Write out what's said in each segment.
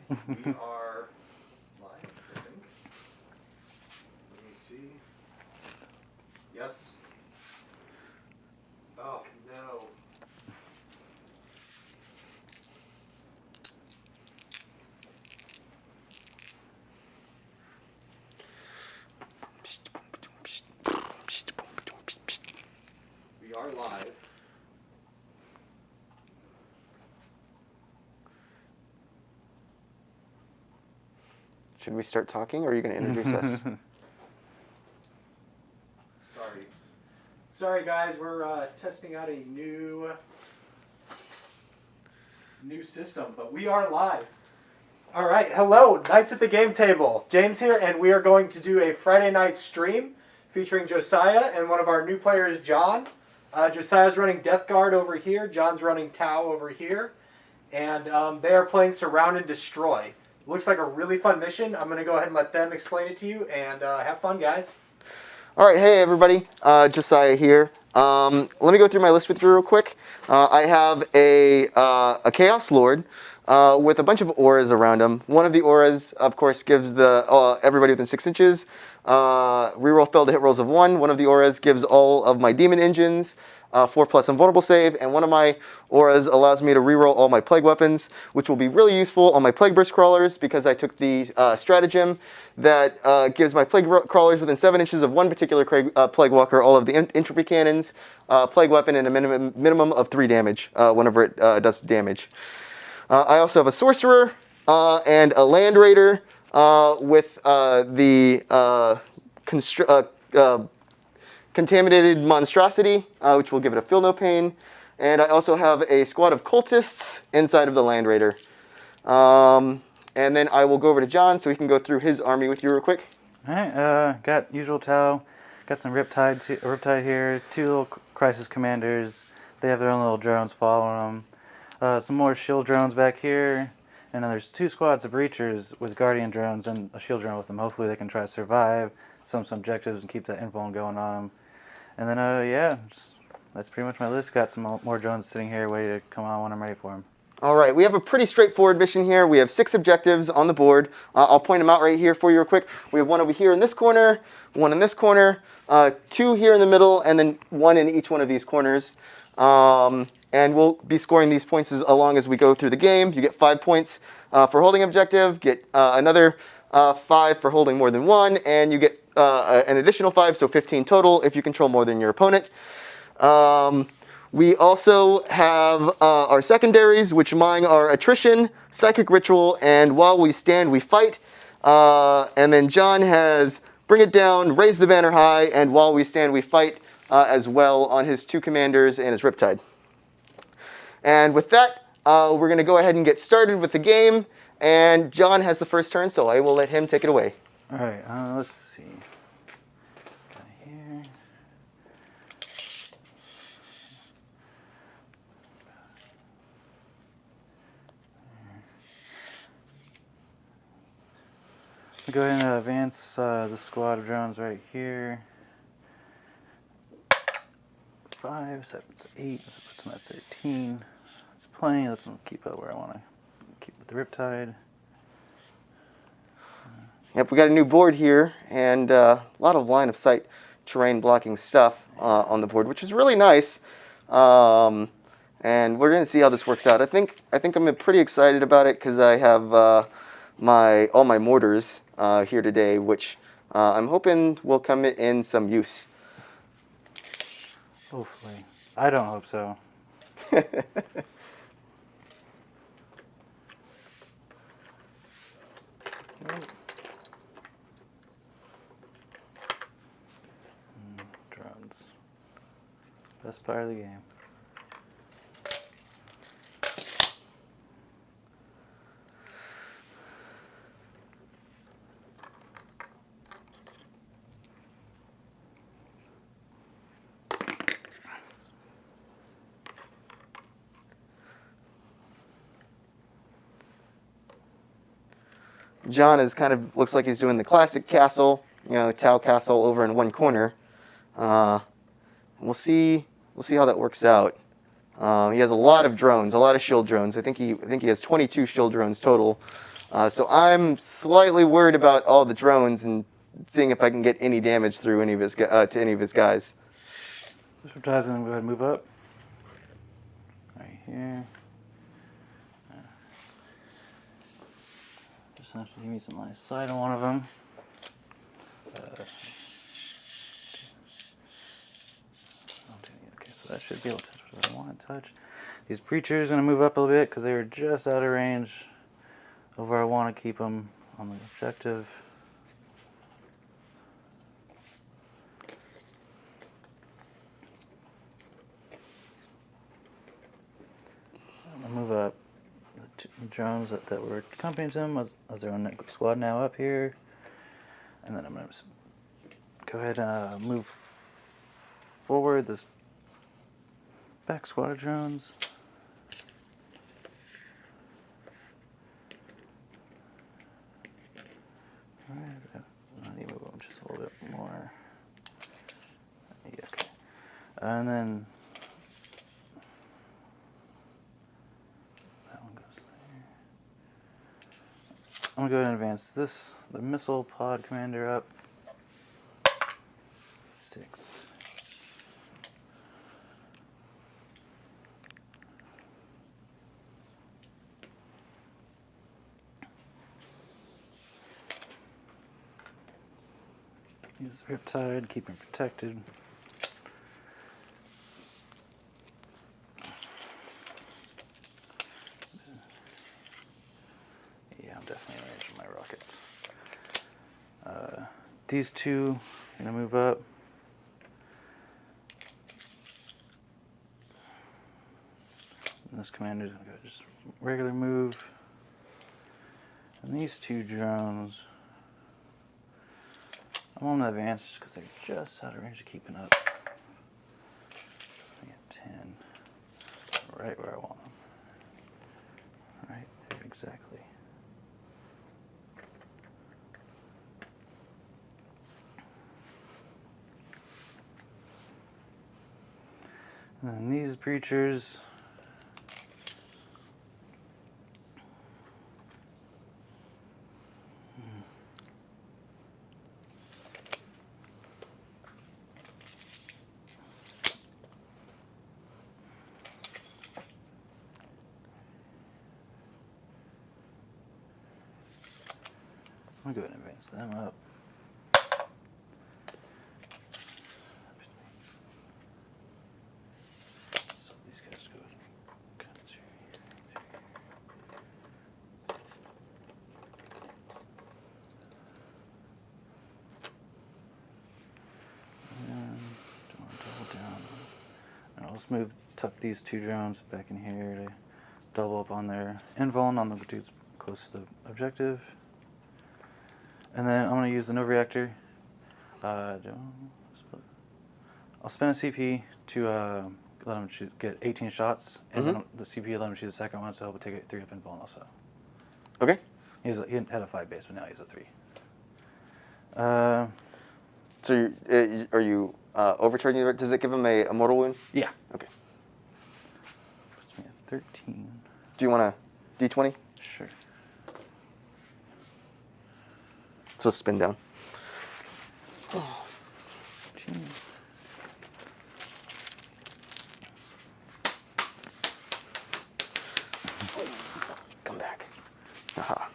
We are live, I think. Let me see. Yes. Oh, no. We are live. Should we start talking, or are you going to introduce us? Sorry, guys. We're testing out a new system, but we are live. All right. Hello, Knights at the Game Table. James here, and we are going to do a Friday night stream featuring Josiah and one of our new players, John. Josiah's running Death Guard over here. John's running Tau over here. And they are playing Surround and Destroy. Looks like a really fun mission. I'm going to go ahead and let them explain it to you, and have fun, guys. All right, hey everybody, Josiah here. Let me go through my list with you real quick. I have a Chaos Lord with a bunch of auras around him. One of the auras, of course, gives the everybody within 6 inches reroll spell to hit rolls of 1. One of the auras gives all of my demon engines 4+ invulnerable save, and one of my auras allows me to reroll all my plague weapons, which will be really useful on my plague burst crawlers because I took the stratagem that gives my plague crawlers within 7 inches of one particular plague walker all of the entropy cannons, plague weapon, and a minimum of 3 damage whenever it does damage. I also have a sorcerer and a land raider with the Contaminated Monstrosity, which will give it a feel no pain. And I also have a squad of cultists inside of the Land Raider. And then I will go over to John so he can go through his army with you real quick. All right, got usual Tau, got some Riptide here, 2 little Crisis Commanders. They have their own little drones following them. Some more shield drones back here. And then there's 2 squads of Breachers with Guardian drones and a shield drone with them. Hopefully they can try to survive some objectives and keep that info going on them. And then, yeah, that's pretty much my list. Got some more drones sitting here ready to come on when I'm ready for them. All right, we have a pretty straightforward mission here. We have 6 objectives on the board. I'll point them out right here for you real quick. We have 1 over here in this corner, 1 in this corner, 2 here in the middle, and then 1 in each one of these corners. And we'll be scoring these points as long as we go through the game. You get 5 points for holding objective, get another 5 for holding more than 1, and you get an additional 5, so 15 total if you control more than your opponent. We also have our secondaries, which mine are Attrition, Psychic Ritual, and While We Stand, We Fight. And then John has Bring It Down, Raise the Banner High, and While We Stand, We Fight as well on his 2 commanders and his Riptide. And with that, we're going to go ahead and get started with the game. And John has the first turn, so I will let him take it away. All right, let's see. Got it here. Go ahead and advance the squad of drones right here. 5, 7, 8. That puts them at 13. That's plenty. Let's keep it where I want to keep with the Riptide. Yep, we got a new board here, and a lot of line of sight terrain blocking stuff on the board, which is really nice. And we're going to see how this works out. I think I'm pretty excited about it because I have all my mortars here today, which I'm hoping will come in some use. Hopefully. I don't hope so. Drones. Best part of the game. John is looks like he's doing the classic castle, Tau castle over in one corner. We'll see how that works out. He has a lot of drones, a lot of shield drones. I think he has 22 shield drones total. So I'm slightly worried about all the drones and seeing if I can get any damage through any of his to any of his guys. This Riptide's gonna go ahead and move up. Right here. Just have to give me some line of sight on one of them. Okay, so that should be able to touch what I want to touch. These preachers are gonna move up a little bit because they were just out of range of where I want to keep them on the objective. I'm gonna move up the drones that were accompanying them as their own squad now up here, and then I'm gonna go ahead and move forward this back squad of drones. Alright, I need to move them just a little bit more. Yeah, okay. And then that one goes there. I'm gonna go ahead and advance the missile pod commander up 6. Use the Riptide, keep him protected. Yeah, I'm definitely in range of my rockets. These two are gonna move up. And this commander's gonna go just regular move. And these two drones, I'm on the advance just because they're just out of range of keeping up. I get 10. Right where I want them. Right there, exactly. And then these preachers, I'm gonna go ahead and advance them up. So these guys go ahead and cut through here. And don't want to double down. Now let's tuck these two drones back in here to double up on their invuln on the dudes close to the objective. And then I'm going to use the Nova Reactor. I'll spend a CP to let him get 18 shots, and then the CP let him shoot the second one, so he'll take a 3 up invuln also. Okay. He had a 5 base, but now he's a 3. So are you overcharging? Does it give him a mortal wound? Yeah. Okay. Puts me at 13. Do you want a D20? Sure. So spin down. 13. Come back. Aha.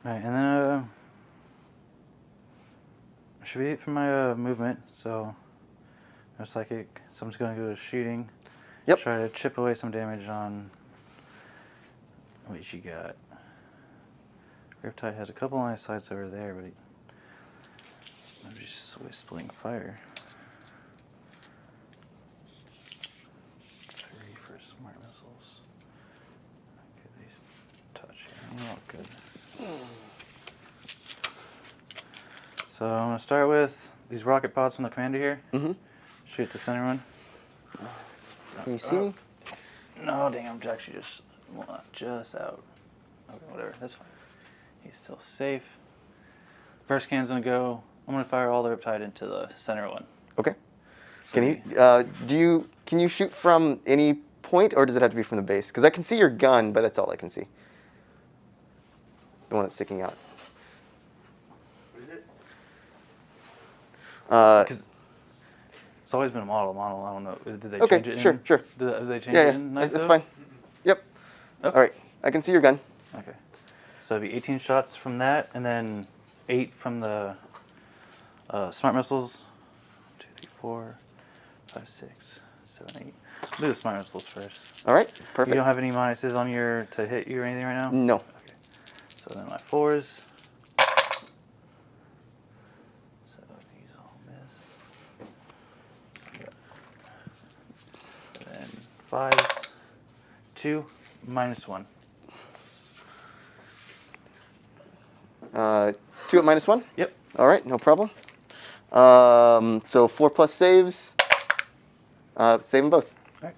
Alright, and then should be it for my movement, so no psychic. So I'm just gonna go to shooting. Yep. Try to chip away some damage on what you got. Riptide has a couple line of sights over there, but I'm just always splitting fire. 3 for smart missiles. Okay, these touch here. Oh, good. So I'm gonna start with these rocket pods from the commander here. Shoot the center one. Can you see me? No, dang, I'm actually just out. Okay, whatever, that's fine. He's still safe. First can's gonna go. I'm gonna fire all the Riptide into the center one. Okay. So Can you shoot from any point, or does it have to be from the base? Because I can see your gun, but that's all I can see. The one that's sticking out. What is it? It's always been a model. I don't know. Did they Okay, change it? sure, sure. Did they change Yeah, it in Night that's though? fine. Yep. Okay. All right, I can see your gun. Okay. So it'd be 18 shots from that, and then 8 from the smart missiles. 2, 3, 4, 5, 6, 7, 8. We'll do the smart missiles first. All right, You perfect. don't have any minuses on your to hit you or anything right now? No. Okay. So then my 4s. So these all miss. Yep. And then 5s. 2 minus 1. 2 at -1? Yep. All right, no problem. So 4 plus saves. Save them both. All right.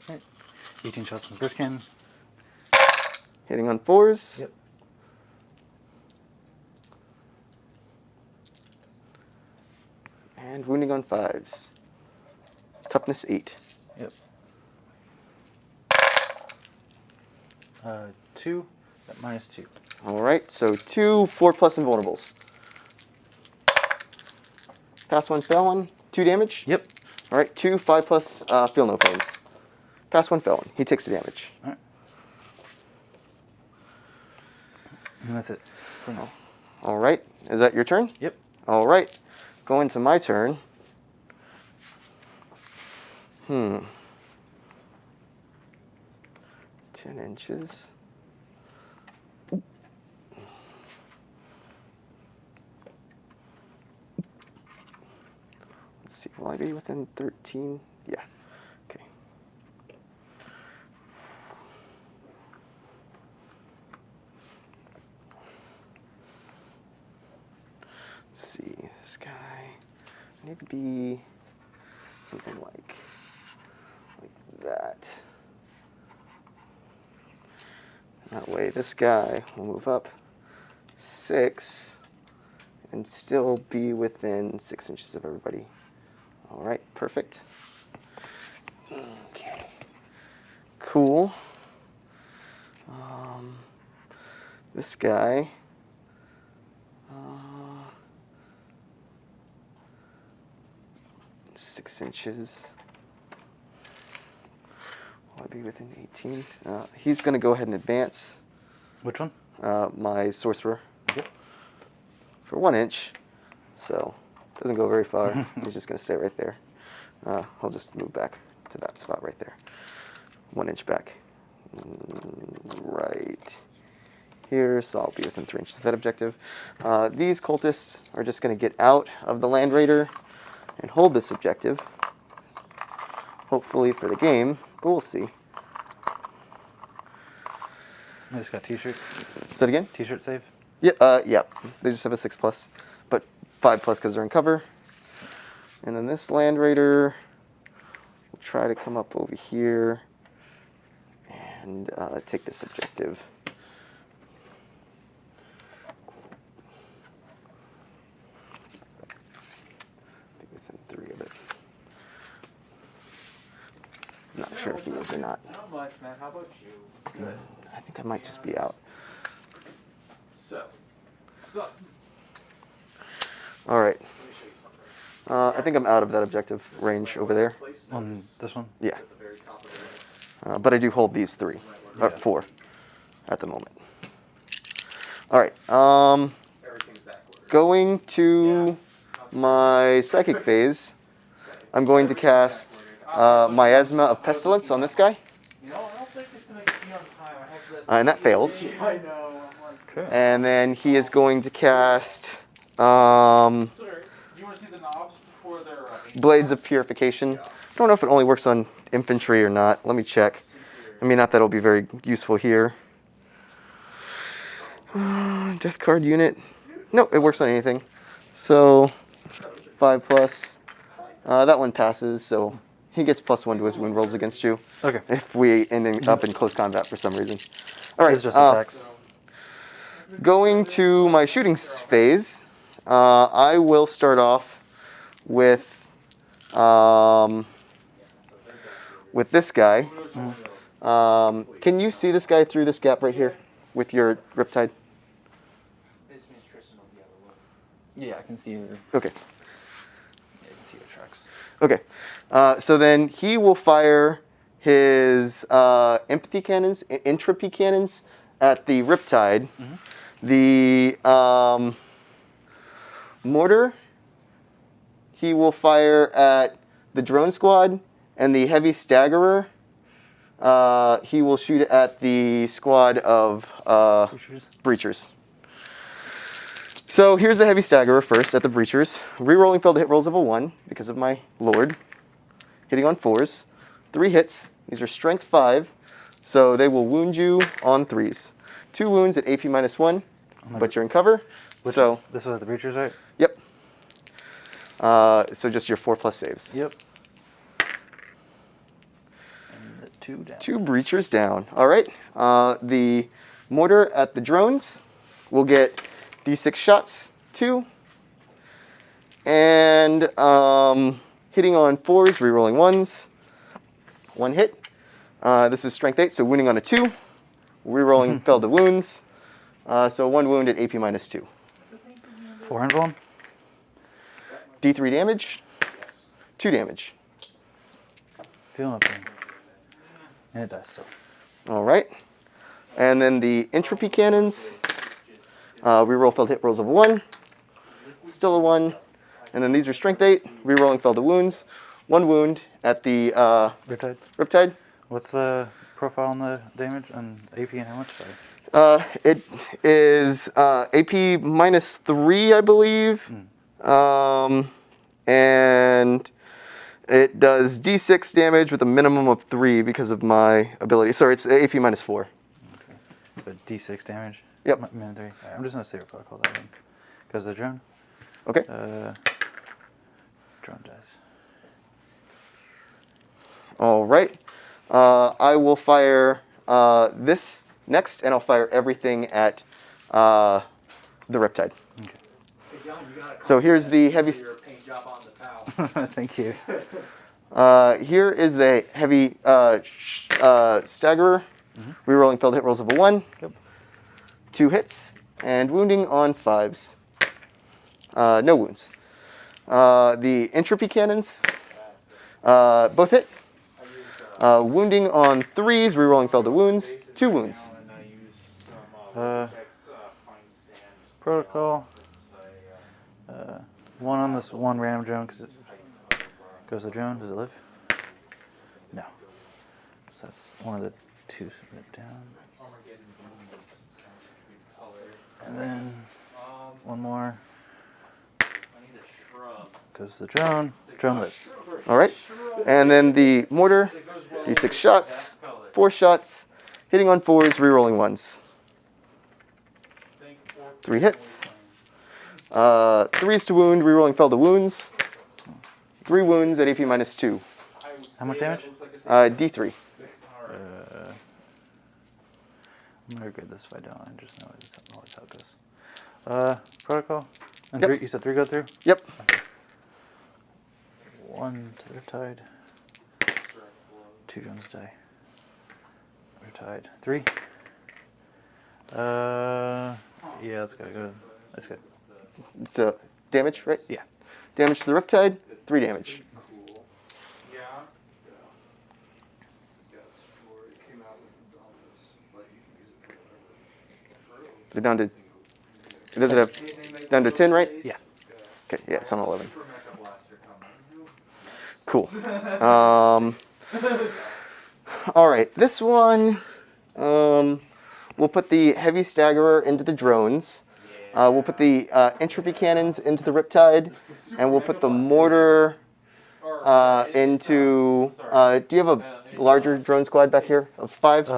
All right. 18 shots from first cannon. Hitting on 4s. Yep. And wounding on 5s. Toughness 8. Yep. 2 at -2. All right, so 2 4 plus invulnerables. Pass 1, fail 1. 2 damage. Yep. All right, 2 5 plus feel no pains. Pass 1, fail 1. He takes the damage. All right. And that's it for now. All right, is that your turn? Yep. All right, going to my turn. 10 inches. Let's see, will I be within 13? Yeah, okay. Let's see, this guy, I need to be something like that. That way this guy will move up 6 and still be within 6 inches of everybody. All right, perfect. Okay, cool. This guy, 6 inches. Will I be within 18? He's going to go ahead and advance. Which one? My sorcerer. Yep. For 1 inch. So, doesn't go very far. He's just going to stay right there. I'll just move back to that spot right there. 1 inch back. Right here, so I'll be within 3 inches of that objective. These cultists are just going to get out of the Land Raider and hold this objective. Hopefully for the game, but we'll see. They just got t-shirts. Say that again? T-shirt save. Yeah, yeah. They just have a 6 plus, but 5 plus because they're in cover. And then this Land Raider will try to come up over here and take this objective. Be within 3 of it. Not sure if he is or not. Not much, man. How about you? Good. I think I might just be out. So. All right. Let me show you something. I think I'm out of that objective range over there. On this one. Yeah. At the very top of the list. But I do hold these 3, or Yeah. 4, at the moment. All right. Everything's backward. Going to my psychic phase, I'm going to cast Miasma of Pestilence on this guy, You know, I don't think it's going to be on time. I have the... and that fails. Yeah, I know. I'm like... Cool. And then he is going to cast Sorry, you want to see the knobs before they're... Blades of Purification. I don't know if it only works on infantry or not. Let me check. I mean, not that it'll be very useful here. Death card unit. No, it works on anything. So, 5 plus. That one passes, so he gets +1 to his wound rolls against you. Okay. If we end up in close combat for some reason. All right. It's just attacks. Going to my shooting phase, I will start off with this guy. Can you see this guy through this gap right here with your Riptide? Yeah, I can see your. Okay. Yeah, I can see your tracks. Okay. So then he will fire his entropy cannons at the Riptide. The mortar he will fire at the drone squad, and the heavy staggerer he will shoot at the squad of breachers. So here's the heavy staggerer first at the breachers. Rerolling failed hit rolls of a 1 because of my lord. Hitting on 4s. 3 hits. These are strength 5, so they will wound you on 3s. 2 wounds at AP -1, but you're in cover. So this is at the breachers, right? Yep. So just your 4+ saves. Yep. And the 2 down. 2 breachers down. All right. The mortar at the drones will get D6 shots, 2. And hitting on 4s, rerolling 1s. 1 hit. This is strength 8, so wounding on a 2. Rerolling failed to wounds. So 1 wound at AP -2. 4 invuln. D3 damage. 2 damage. Feel nothing. And it dies still. All right. And then the entropy cannons. Reroll failed hit rolls of 1. Still a 1. And then these are strength 8. Rerolling failed to wounds. 1 wound at the Riptide. What's the profile on the damage and AP and how much? Sorry. It is AP -3, I believe. And it does D6 damage with a minimum of 3 because of my ability. Sorry, it's AP -4. Okay. But D6 damage? Yep. -3. Right, I'm just going to say your protocol that one. Because the drone. Okay. Drone dies. All right. I will fire this next, and I'll fire everything at the Riptide. Okay. Hey, John, you got So here's the heavy. your paint job on the towel. Thank you. Here is the heavy staggerer. Rerolling failed hit rolls of a 1. Yep. 2 hits and wounding on 5s. No wounds. The entropy cannons both hit. Wounding on 3s. Rerolling failed to wounds. 2 wounds. Protocol. 1 on this 1 random drone because it goes to the drone. Does it live? No. So that's one of the 2 down. And then 1 more. Goes to the drone. Drone lives. All right. And then the mortar. D6 shots. 4 shots. Hitting on 4s. Rerolling 1s. 3 hits. 3s to wound. Rerolling failed to wounds. 3 wounds at AP -2. How much damage? D3. I'm gonna regret this if I don't. I just know it's always how it goes. Protocol. And Yep. 3, you said 3 go through? Yep. 1 to Riptide. 2 drones die. Riptide. 3. Yeah, that's good. That's good. So damage, right? Yeah. Damage to the Riptide. 3 damage. Is it down to? It doesn't have down to 10, right? Yeah. Okay. Yeah, it's on 11. Cool. All right. This one, we'll put the heavy staggerer into the drones. We'll put the entropy cannons into the Riptide, and we'll put the mortar into. Do you have a larger drone squad back here of 5?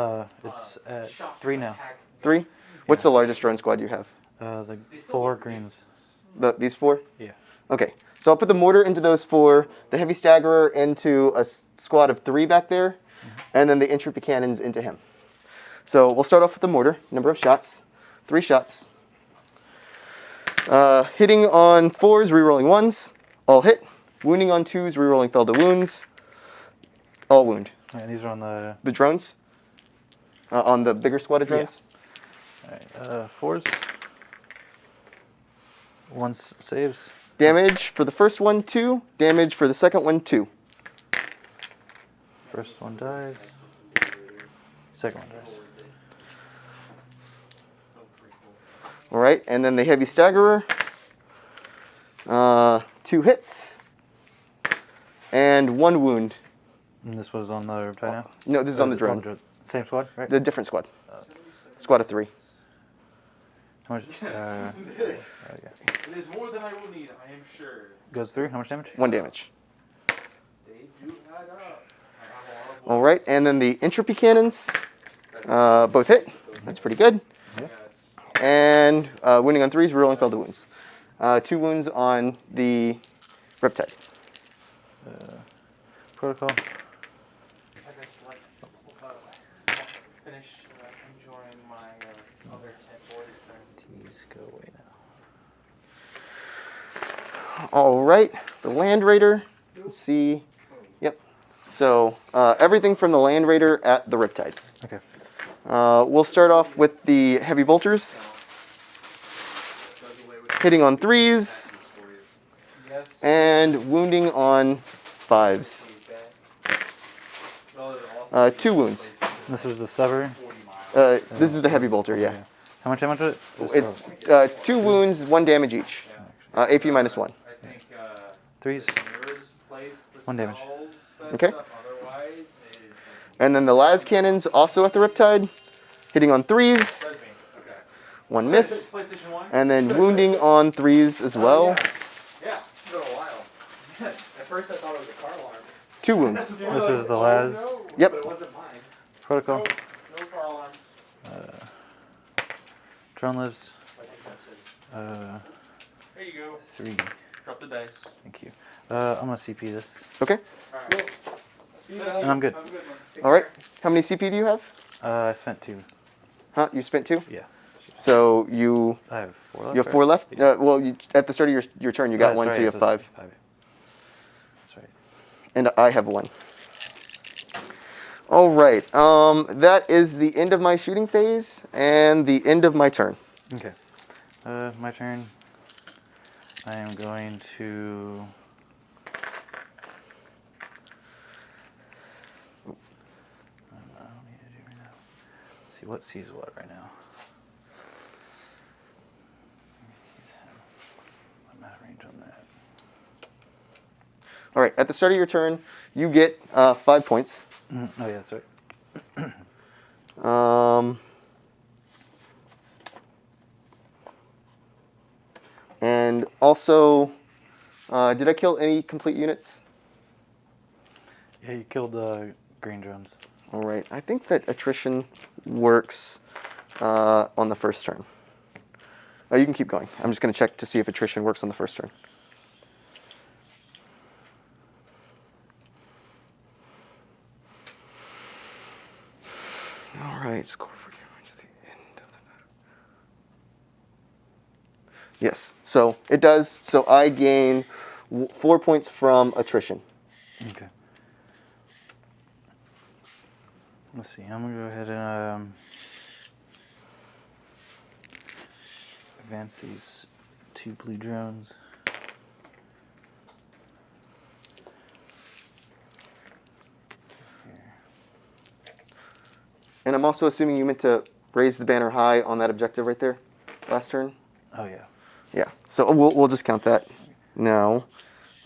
It's at 3 now. 3? What's the largest drone squad you have? The 4 greens. These 4? Yeah. Okay. So I'll put the mortar into those 4, the heavy staggerer into a squad of 3 back there, and then the entropy cannons into him. So we'll start off with the mortar. Number of shots, 3 shots. Hitting on 4s, rerolling 1s, all hit. Wounding on 2s, rerolling fell to wounds, all wound. All right, these are on the drones, on the bigger squad of drones. Yeah. All right, 4s. 1 saves. Damage for the first one, 2. Damage for the second one, 2. First one dies. Second one dies. All right, and then the heavy staggerer. 2 hits and 1 wound. And this was on the Riptide now? No, this is on the drone. Same squad, right? The different squad. Squad of 3. How much? Yes. Okay. It is more than I will need, I am sure. Goes through. How much damage? 1 damage. They do add up. I have a lot of All right, and then the entropy cannons. Both hit. That's pretty good. Yeah. And wounding on 3s, rerolling fell to wounds. 2 wounds on the Riptide. Protocol. I just like finish enjoying my other 10 boys there. These go away now. All right, the Land Raider. Let's see. Yep. So everything from the Land Raider at the Riptide. Okay. We'll start off with the Heavy Bolters. Hitting on 3s and wounding on 5s. 2 wounds. This was the stubber. This is the Heavy Bolter, yeah. How much damage was it? It's 2 wounds, 1 damage each. AP -1. 3s. 1 damage. Okay. And then the las cannons also at the Riptide. Hitting on 3s. 1 miss. And then wounding on 3s as well. Yeah, it's been a while. Yes. At first I thought it was a car alarm. 2 wounds. This is the las. Yep. But it wasn't mine. Protocol. No car alarms. Drone lives. I think that's his. There you go. 3. Drop the dice. Thank you. I'm gonna CP this. Okay. Alright. See you And I'm good. Have a good one. Take All right. care. How many CP do you have? I spent 2. Huh? You spent 2? Yeah. So you I have 4 left. you have 4 right? left? Yeah. Well, at the start of your turn, you got That's 1, so right, you have so 5. it's 5. That's right. And I have 1. All right. That is the end of my shooting phase and the end of my turn. Okay. My turn. I am going to. I don't need to do right now. Let's see what sees what right now. I'm out of range on that. All right. At the start of your turn, you get 5 points. Oh yeah, that's right. And also, did I kill any complete units? Yeah, you killed the green drones. All right. I think that attrition works on the first turn. You can keep going. I'm just going to check to see if attrition works on the first turn. All right. Score for damage at the end of the battle. Yes. So it does. So I gain 4 points from attrition. Okay. Let's see. I'm gonna go ahead and advance these 2 blue drones. Here. And I'm also assuming you meant to raise the banner high on that objective right there, last turn. Oh yeah. Yeah. So we'll just count that now.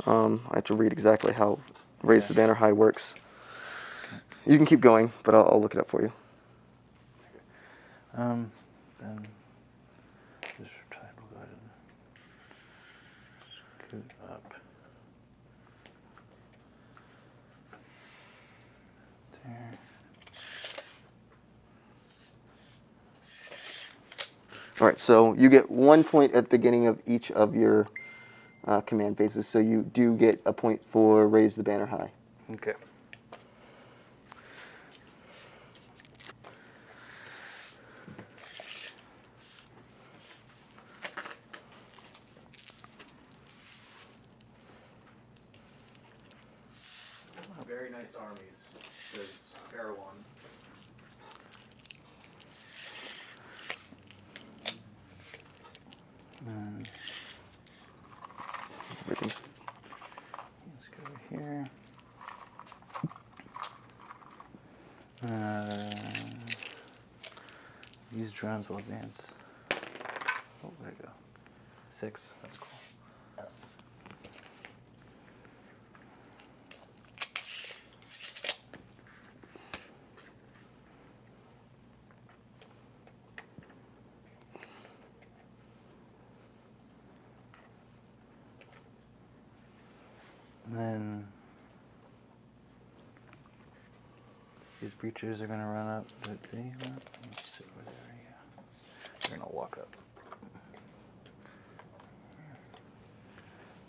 I have to read exactly how raise the banner high works. You can keep going, but I'll look it up for you. Then this Riptide will go ahead and scoot up. There. All right. So you get 1 point at the beginning of each of your command phases. So you do get a point for raise the banner high. Okay. nice armies. Because Air 1. Everything's Let's go over here. These drones will advance. Oh, there you go. 6. That's cool. And then these breachers are going to run up. Let's see over there. Yeah. They're going to walk up.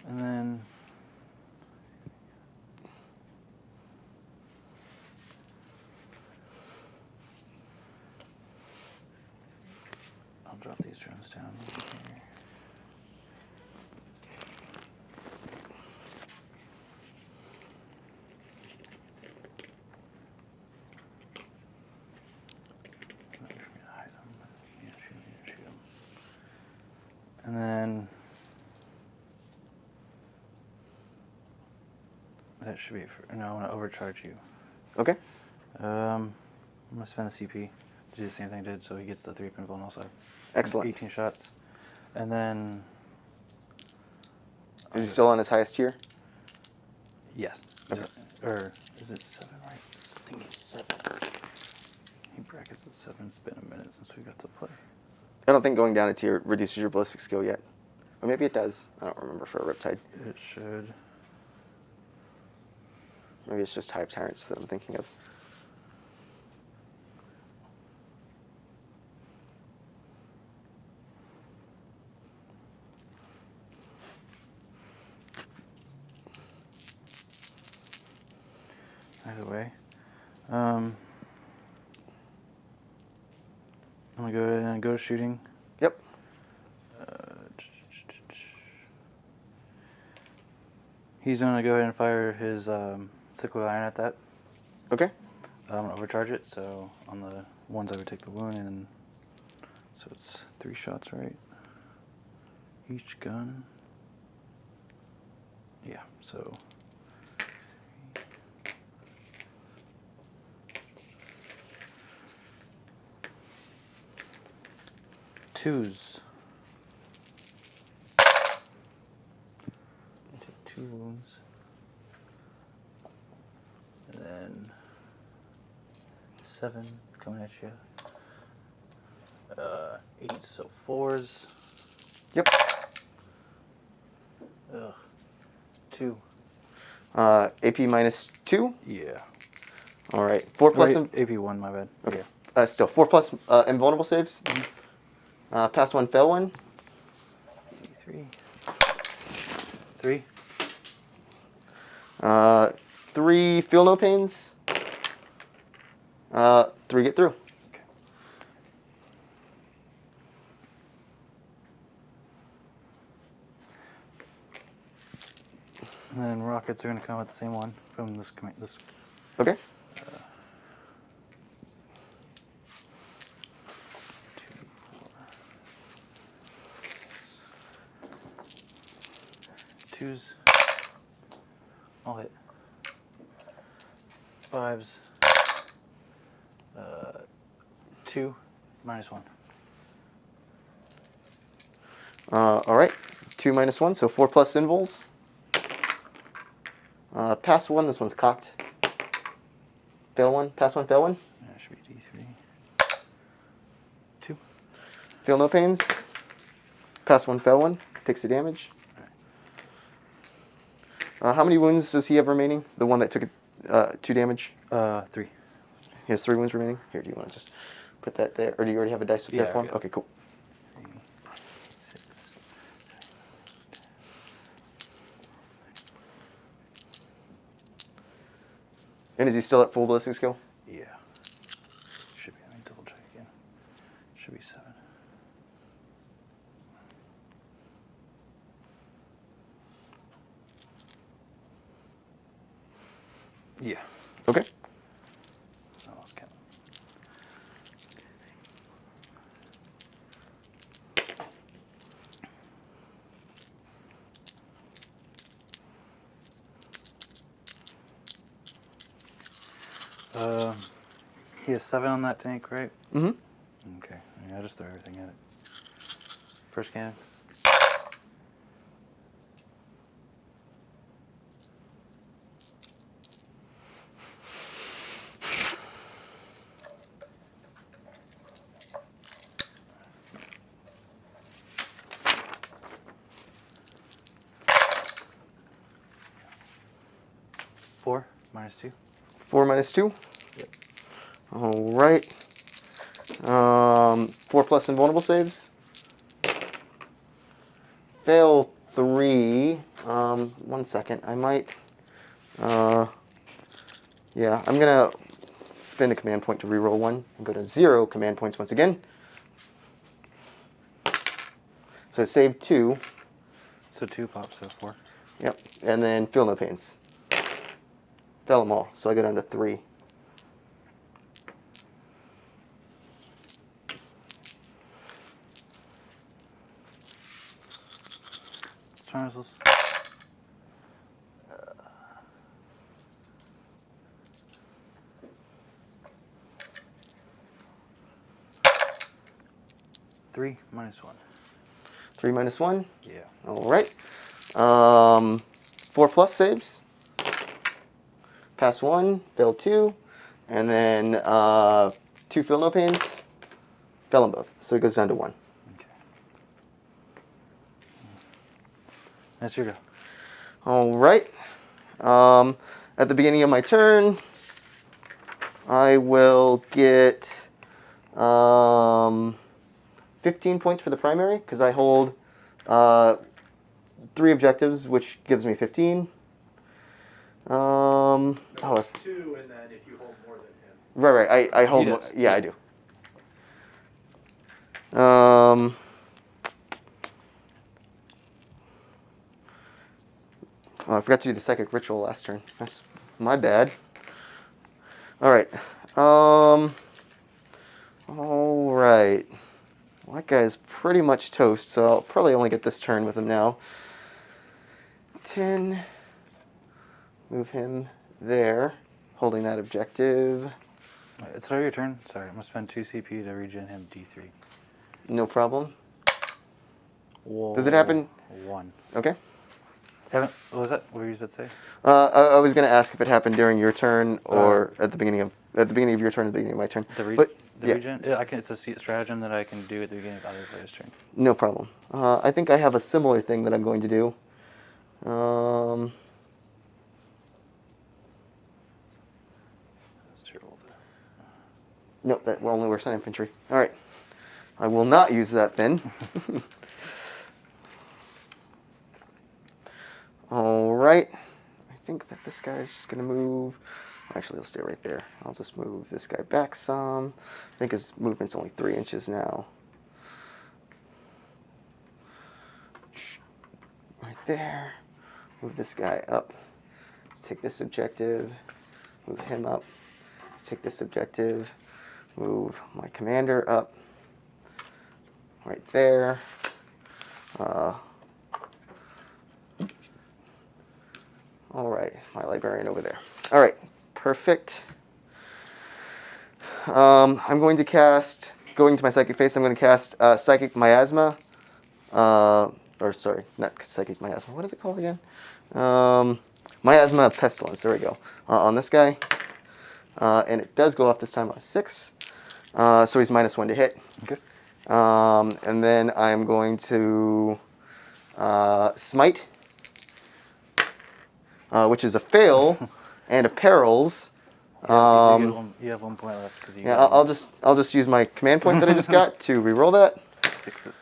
And then I'll drop these drones down here. And then that should be for, no, I want to overcharge you. okay. I'm going to spend the CP to do the same thing I did, so he gets the 3 pinfall and also Excellent. 18 shots. And then... Is he still on his highest tier? Yes. Okay. Or is it 7, right? I think it's 7. He brackets at 7. It's been a minute since we got to play. I don't think going down a tier reduces your ballistic skill yet. Or maybe it does. I don't remember for a Riptide. It should. Maybe it's just Hive Tyrants that I'm thinking of. Either way. I'm going to go ahead and go shooting. Yep. He's going to go ahead and fire his cyclic iron at that. Okay. I'm going to overcharge it, so on the ones I would take the wound, and so it's 3 shots, right? Each gun. Yeah, so... Twos. Take 2 wounds. And then 7 coming at you. 8, so 4s. Yep. Ugh. 2. AP -2. Yeah. All right. 4 plus. Wait, AP 1, my bad. Okay. Yeah. Still 4 plus invulnerable saves. Pass 1, fail 1. 3. 3. 3 feel no pains. 3 get through. Okay. And then rockets are going to come at the same one from this command. This. Okay. 2, 4, 6. 2s. I'll hit. 5s. 2 -1. All right. 2 -1, so 4 plus invuls. Pass 1. This one's cocked. Fail 1. Pass 1. Fail 1. That should be D3. 2. Feel no pains. Pass 1. Fail 1. Takes the damage. How many wounds does he have remaining? The one that took 2 damage? 3. He has 3 wounds remaining. Here, do you want to just put that there? Or do you already have a dice up Yeah, there for him? I got it. Okay, cool. 3, 6. And is he still at full ballistic skill? Yeah. Should be. Let me double check again. Should be 7. Yeah. Okay. I lost count. He has 7 on that tank, right? Mm-hmm. Okay. Yeah, I just throw everything at it. First cannon. Four -2. 4 minus 2. Yep. All right. 4 plus invulnerable saves. Fail 3. 1 second. I might. Yeah, I'm gonna spend a command point to reroll 1 and go to 0 command points once again. So save 2. So 2 pops, so 4. Yep. And then feel no pains. Fail them all. So I go down to 3. Missiles. Three -1. 3 minus 1. Yeah. All right. 4 plus saves. Pass 1, fail 2, and then 2 feel no pains. Fail them both. So it goes down to 1. Okay. That's your go. All right. At the beginning of my turn, I will get 15 points for the primary because I hold 3 objectives, which gives me 15. No, it's 2, and then if you hold more than him. Right. I hold. He does. Yeah, I do. Oh, I forgot to do the psychic ritual last turn. That's my bad. All right. All right. Well, that guy's pretty much toast, so I'll probably only get this turn with him now. 10. Move him there, holding that objective. It's your turn. Sorry, I'm going to spend 2 CP to regen him D3. No problem. Whoa. Does it happen? 1. Okay. What was that? What were you about to say? I was going to ask if it happened during your turn or at the beginning of your turn, at the beginning of my turn. The yeah, regen? Yeah, it's a stratagem that I can do at the beginning of other player's turn. no problem. I think I have a similar thing that I'm going to do. Nope, that only works on infantry. All right. I will not use that then. All right. I think that this guy is just going to move. Actually, he'll stay right there. I'll just move this guy back some. I think his movement's only 3 inches now. Right there. Move this guy up. Take this objective. Move him up. Take this objective. Move my commander up. Right there. All right, my librarian over there. All right, perfect. I'm going to cast, going to my psychic phase, I'm going to cast Psychic Miasma. Or sorry, not Psychic Miasma. What is it called again? Miasma Pestilence. There we go. On this guy. And it does go off this time on a 6. So he's -1 to hit. Okay. And then I'm going to Smite, which is a fail and a perils. You have 1 point left. Yeah, I'll just use my command point that I just got to reroll that. 6s.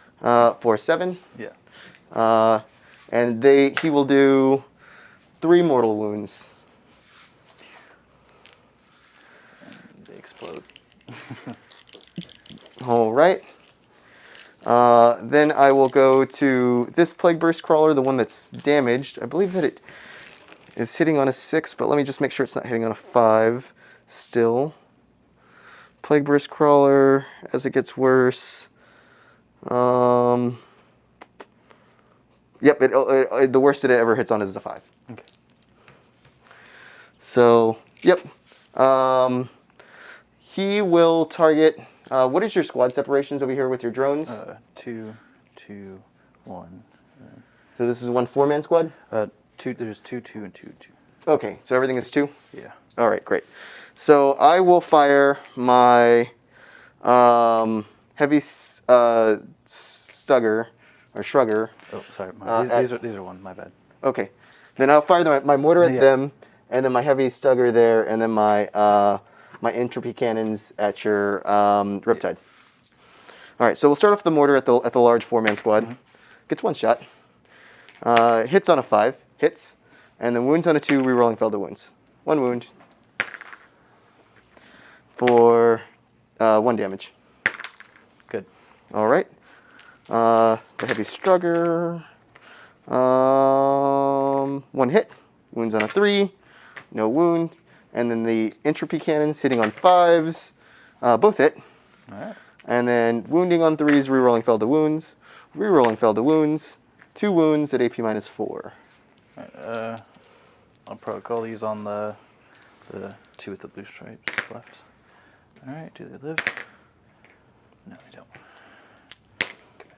For 7. Yeah. And he will do 3 mortal wounds. And they explode. All right. Then I will go to this Plague Burst Crawler, the one that's damaged. I believe that is hitting on a 6, but let me just make sure it's not hitting on a 5 still. Plague Burst Crawler, as it gets worse. Yep, the worst it ever hits on is a 5. Okay. So, yep. He will target. What is your squad separations over here with your drones? 2, 2, 1. So this is one 4-man squad? There's 2, 2, and 2, 2. Okay, so everything is 2? Yeah. All right, great. So I will fire my heavy stugger or shrugger. Oh, sorry. These are 1. My bad. Okay. Then I'll fire my mortar at them, and then my heavy stugger there, and then my my entropy cannons at your Riptide. All right, so we'll start off the mortar at the large 4-man squad. Mm-hmm. Gets 1 shot. Hits on a 5. Hits. And then wounds on a 2, rerolling Felder wounds. 1 wound. For 1 damage. Good. All right. The heavy strugger. 1 hit. Wounds on a 3. No wound. And then the entropy cannons hitting on 5s. Both hit. All right. And then wounding on 3s, rerolling Felder wounds. Rerolling Felder wounds. 2 wounds at AP minus 4. All right, I'll protocol these on the 2 with the blue stripes left. All right, do they live? No, they don't. Okay.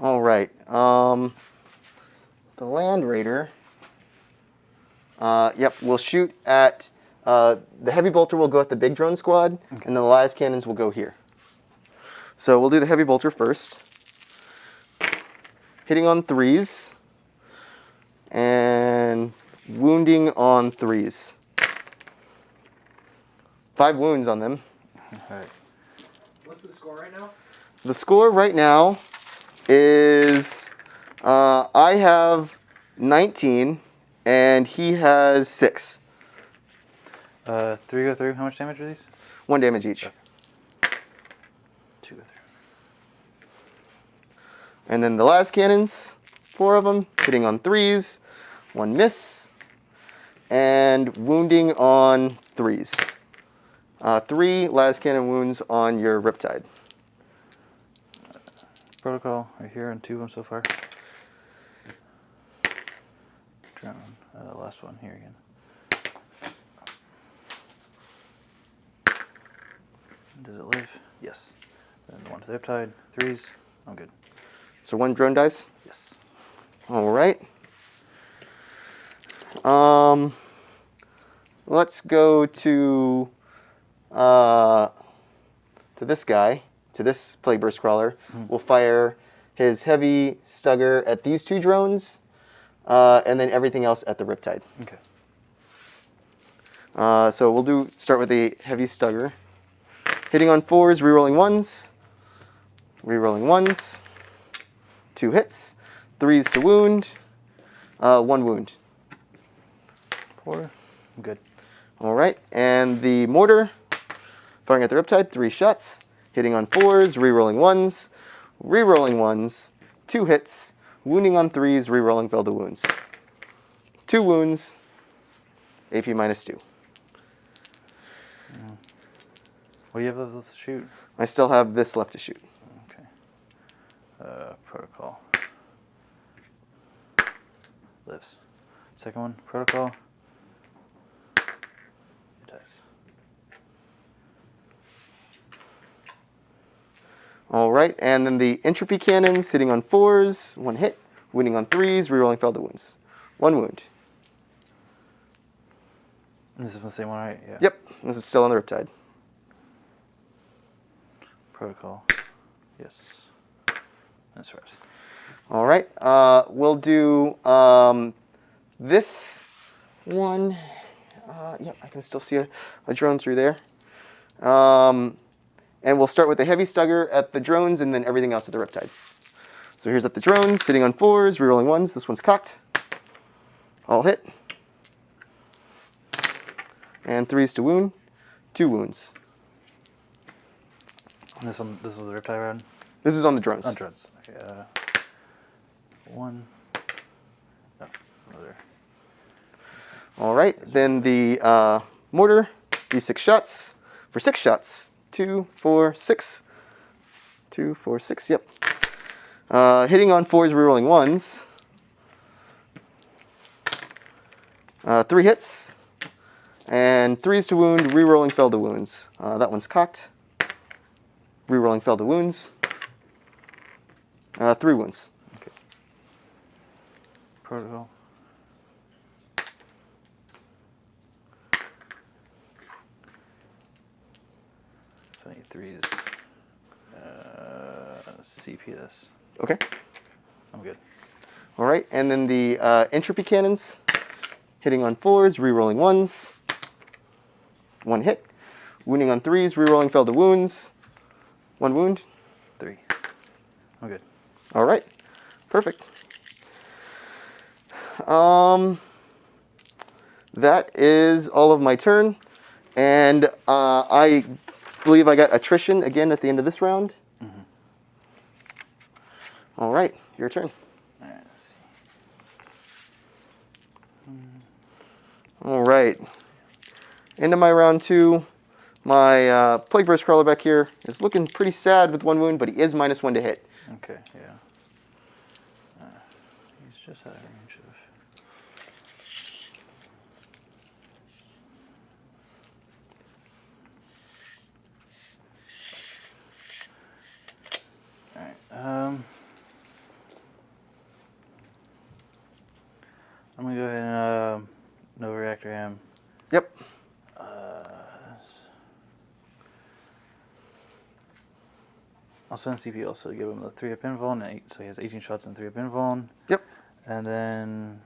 All right. The Land Raider. Yep, we'll shoot at the heavy bolter will go at the big drone squad, okay. and then the las cannons will go here. So we'll do the heavy bolter first. Hitting on 3s and wounding on 3s. 5 wounds on them. All right. What's the score right now? The score right now is I have 19 and he has 6. 3 go through. How much damage are these? 1 damage each. Okay. 2 go through. And then the las cannons, 4 of them, hitting on 3s, 1 miss, and wounding on 3s. 3 las cannon wounds on your Riptide. Protocol right here and 2 of them so far. Drone. Last one here again. Does it live? Yes. Then the 1 to the Riptide. 3s. I'm good. So 1 drone dice. Yes. All right. Let's go to this guy, to this Plague Burst Crawler. We'll fire his heavy stugger at these 2 drones, and then everything else at the Riptide. Okay. So we'll start with the heavy stugger. Hitting on 4s, rerolling 1s. Rerolling 1s. 2 hits. 3s to wound. 1 wound. 4. I'm good. All right, and the mortar, firing at the Riptide, 3 shots. Hitting on 4s, rerolling 1s. Rerolling 1s. 2 hits. Wounding on 3s, rerolling Felder wounds. 2 wounds. AP minus 2. What do you have left to shoot? I still have this left to shoot. Okay. Protocol. Lives. Second one, protocol. It dies. All right, and then the entropy cannons hitting on 4s, 1 hit. Wounding on 3s, rerolling Felder wounds. 1 wound. This is the same one, right? Yeah. Yep, this is still on the Riptide. Protocol. Yes. That's right. All right, we'll do this one. Yep, I can still see a drone through there. And we'll start with the heavy stugger at the drones and then everything else at the Riptide. So here's at the drones, hitting on 4s, rerolling 1s. This one's cocked. All hit. And 3s to wound. 2 wounds. This was the Riptide round? This is on the drones. On drones. Okay, 1. No, another. All right, then the mortar, d6 shots for 6 shots. 2, 4, 6. 2, 4, 6, yep. Hitting on 4s, rerolling 1s. 3 hits. And 3s to wound, rerolling fell to wounds. That one's cocked. Rerolling fell to wounds. 3 wounds. Okay. Protocol. So I need 3s. CPS. Okay. I'm good. All right, and then the entropy cannons. Hitting on 4s, rerolling 1s. 1 hit. Wounding on 3s, rerolling fell to wounds. 1 wound. 3. I'm good. All right, perfect. That is all of my turn, and I believe I got attrition again at the end of this round. Mm-hmm. All right, your turn. All right, let's see. All right, into my round 2. My Plague Burst Crawler back here is looking pretty sad with 1 wound, but he is -1 to hit. Okay, yeah. He's just out of range of... Alright, I'm gonna go ahead and Nova Reactor him. Yep. I'll spend CP also to give him the 3-up invuln, so he has 18 shots and 3-up invuln. Yep. And then...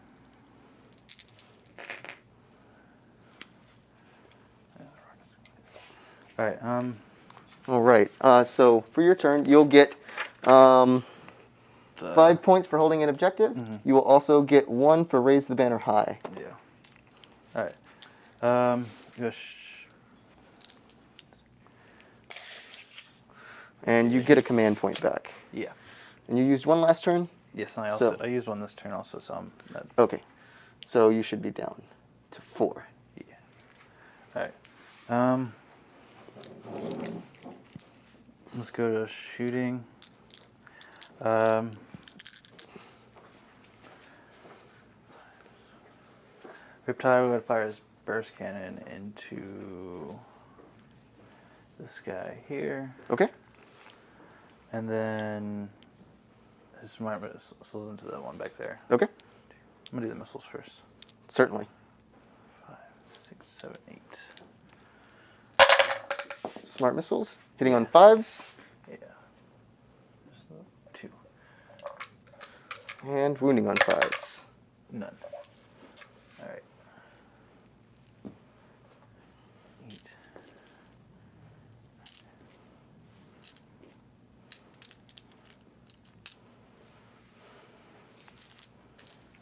Alright, All right, so for your turn, you'll get 5 points for holding an objective. Mm-hmm. You will also get 1 for raise the banner high. Yeah. Alright. And you get a command point back. Yeah. And you used 1 last turn? Yes, and I used 1 this turn also, so I'm at... Okay. So you should be down to 4. Yeah. Alright. Let's go to shooting. Riptide would fire his burst cannon into this guy here. Okay. And then his smart missiles into that one back there. Okay. I'm gonna do the missiles first. Certainly. 5, 6, 7, 8. Smart missiles. Hitting on 5s. Yeah. Just 2. And wounding on 5s. None. Alright. 8.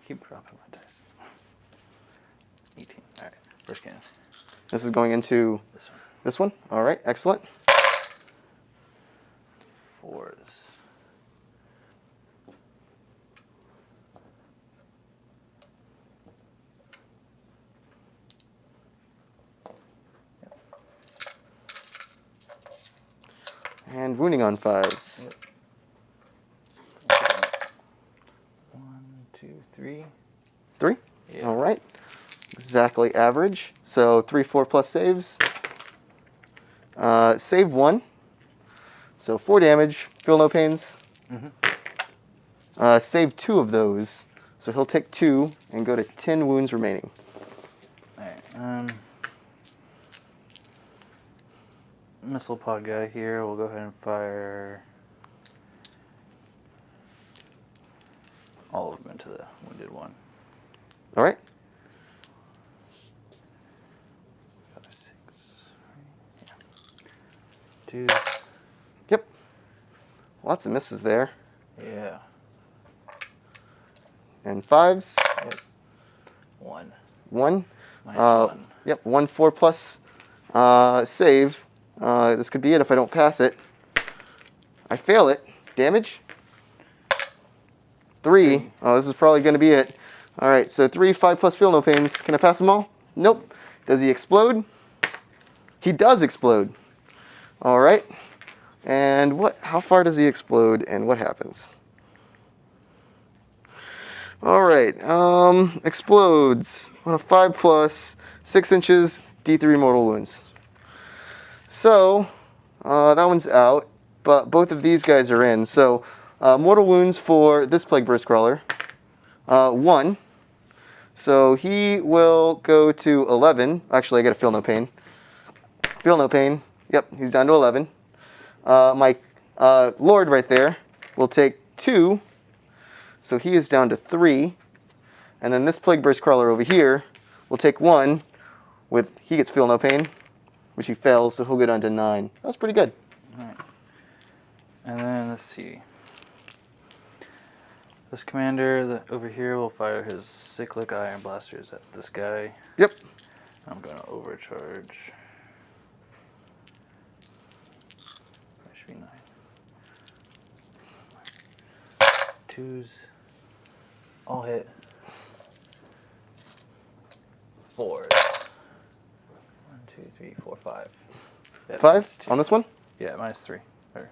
Keep dropping my dice. 18. Alright. First cannon. This is going into This one. this one. All right. Excellent. 4s. And wounding on 5s. Yep. 1, 2, 3. 3. Yeah. All right. Exactly average. So 3, 4 plus saves. Save 1. So 4 damage. Feel no pains. Mm-hmm. Save 2 of those. So he'll take 2 and go to 10 wounds remaining. Alright. Missile pod guy here. We'll go ahead and fire all of them into the wounded one. All right. 5, 6. Yeah. 2. Yep. Lots of misses there. Yeah. And 5s. Yep. 1. 1. Minus 1. Yep. 1 4 plus save. This could be it if I don't pass it. I fail it. Damage? 3. Oh, this is probably going to be it. All right, so 3, 5 plus feel no pains. Can I pass them all? Nope. Does he explode? He does explode. All right. And what? How far does he explode, and what happens? All right. Explodes on a 5 plus, 6 inches, D3 mortal wounds. So that one's out, but both of these guys are in. So mortal wounds for this Plague Burst Crawler, 1. So he will go to 11. Actually, I get a feel no pain. Feel no pain. Yep, he's down to 11. My Lord right there will take 2. So he is down to 3. And then this Plague Burst Crawler over here will take 1. He gets feel no pain, which he fails, so he'll go down to 9. That was pretty good. All right. And then let's see. This commander over here will fire his cyclic iron blasters at this guy. Yep. I'm going to overcharge. That should be 9. 2s. All hit. 4s. 1, 2, 3, 4, 5. Yeah, 5 on this one? Yeah, -3. Or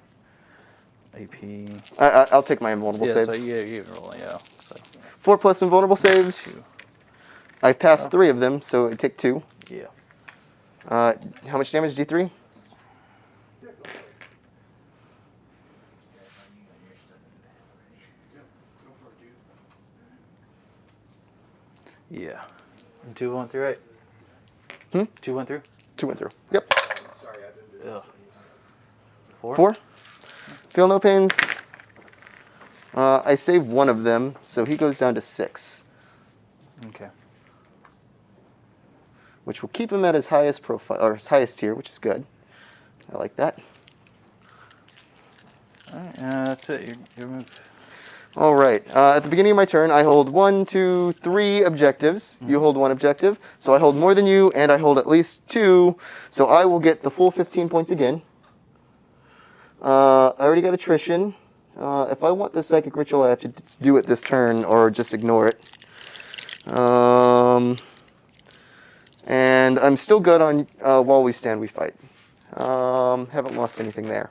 AP. I'll take my invulnerable Yeah, saves. so you roll, yeah. So 4 plus invulnerable saves. 2. I passed 3 of them, so it take 2. Yeah. How much damage? D3? Yeah. And 2 went through, right? 2 went through? 2 went through. Yep. Ugh. 4? 4. Feel no pains. I saved 1 of them, so he goes down to 6. Okay. Which will keep him at his highest profile, or his highest tier, which is good. I like that. Alright, that's it. Your move. All right. At the beginning of my turn, I hold 1, 2, 3 objectives. You hold 1 objective. So I hold more than you, and I hold at least 2. So I will get the full 15 points again. I already got attrition. If I want the psychic ritual, I have to do it this turn or just ignore it. And I'm still good on while we stand, we fight. Haven't lost anything there.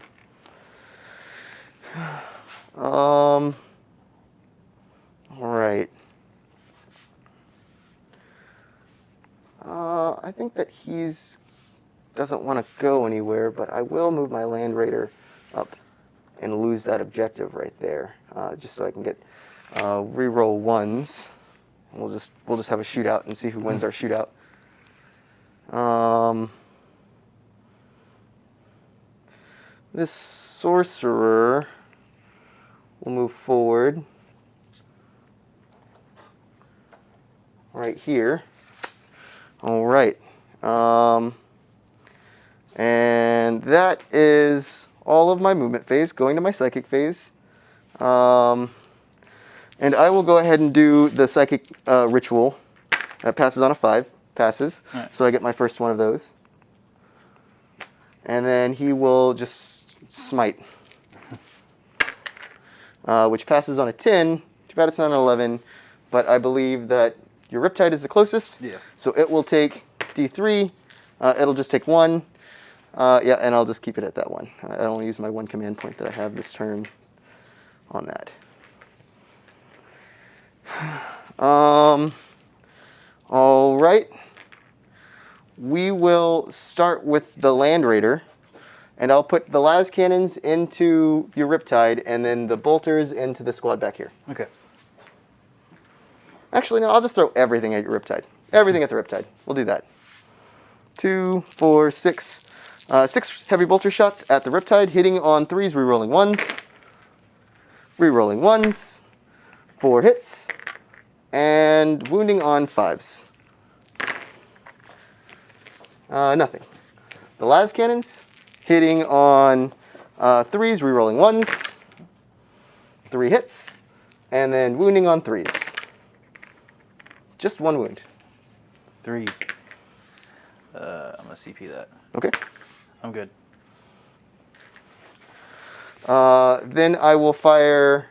All right. I think that doesn't want to go anywhere, but I will move my Land Raider up and lose that objective right there, just so I can get reroll 1s. And we'll just have a shootout and see who wins our shootout. This sorcerer will move forward right here. All right. And that is all of my movement phase, going to my psychic phase. And I will go ahead and do the psychic ritual. That passes on a 5. Passes. Right. So I get my first one of those. And then he will just smite. Which passes on a 10. Too bad it's not an 11. But I believe that your Riptide is the closest. Yeah. So it will take D3. It'll just take 1. Yeah, and I'll just keep it at that 1. I don't want to use my 1 command point that I have this turn on that. All right. We will start with the Land Raider, and I'll put the las cannons into your Riptide, and then the bolters into the squad back here. Okay. Actually, no, I'll just throw everything at your Riptide. Everything at the Riptide. We'll do that. 2, 4, 6. 6 heavy bolter shots at the Riptide, hitting on 3s, rerolling 1s. Rerolling 1s. 4 hits. And wounding on 5s. Nothing. The las cannons, hitting on 3s, rerolling 1s. 3 hits. And then wounding on 3s. Just 1 wound. 3. I'm going to CP that. Okay. I'm good. Then I will fire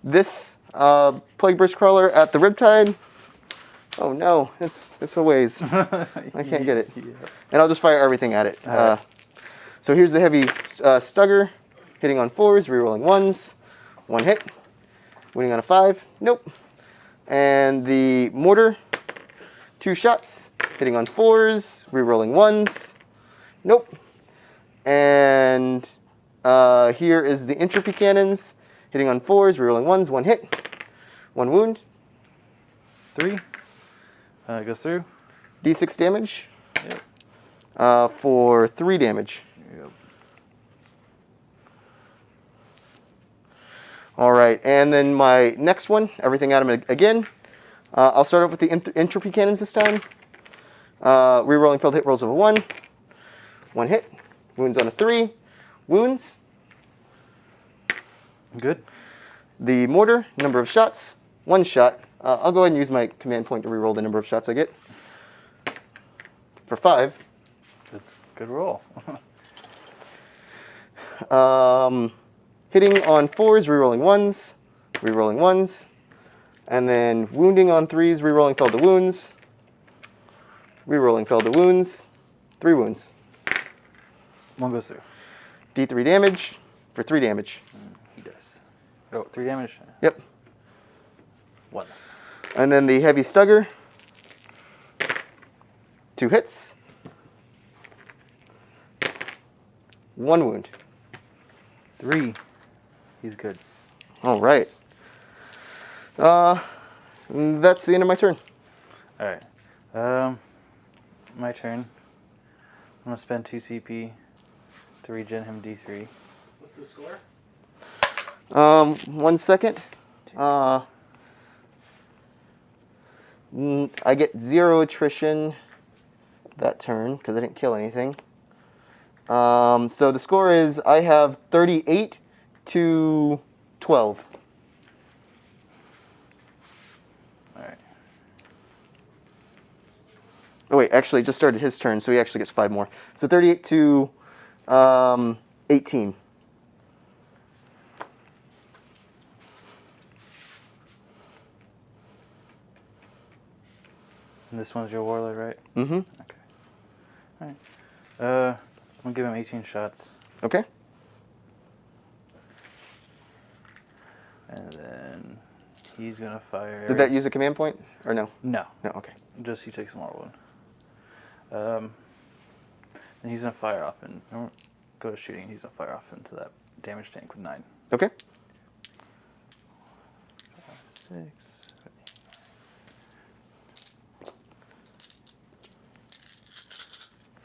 this Plague Burst Crawler at the Riptide. Oh no, it's a ways. I can't get it. Yeah. And I'll just fire everything at it. Alright. So here's the heavy Stugger, hitting on 4s, rerolling 1s. 1 hit. Winning on a 5. Nope. And the Mortar, 2 shots, hitting on 4s, rerolling 1s. Nope. And here is the Entropy Cannons, hitting on 4s, rerolling 1s, 1 hit. 1 wound. 3. It goes through. D6 damage. Yep. For 3 damage. Yep. All right, and then my next one, everything at him again. I'll start off with the Entropy Cannons this time. Rerolling failed hit rolls of a 1. 1 hit. Wounds on a 3. Wounds. Good. The Mortar, number of shots, 1 shot. I'll go ahead and use my command point to reroll the number of shots I get. For 5. Good roll. Hitting on 4s, rerolling 1s, rerolling 1s. And then wounding on 3s, rerolling failed to wounds. Rerolling failed to wounds. 3 wounds. 1 goes through. D3 damage for 3 damage. He does. Oh, 3 damage? Yep. 1. And then the heavy Stugger. 2 hits. 1 wound. 3. He's good. All right. That's the end of my turn. Alright. My turn. I'm going to spend 2 CP to regen him D3. What's the score? 1 second. I get 0 attrition that turn because I didn't kill anything. So the score is I have 38 to 12. Alright. Oh wait, actually it just started his turn, so he actually gets 5 more. So 38 to 18. And this one's your warlord, right? Mm-hmm. Okay. Alright. I'm going to give him 18 shots. Okay. And then he's going to fire... Did that use a command point or no? No. No. Okay. Just he takes more wound. And he's going to fire off and... Go to shooting. He's going to fire off into that damage tank with 9. Okay. 5, 6...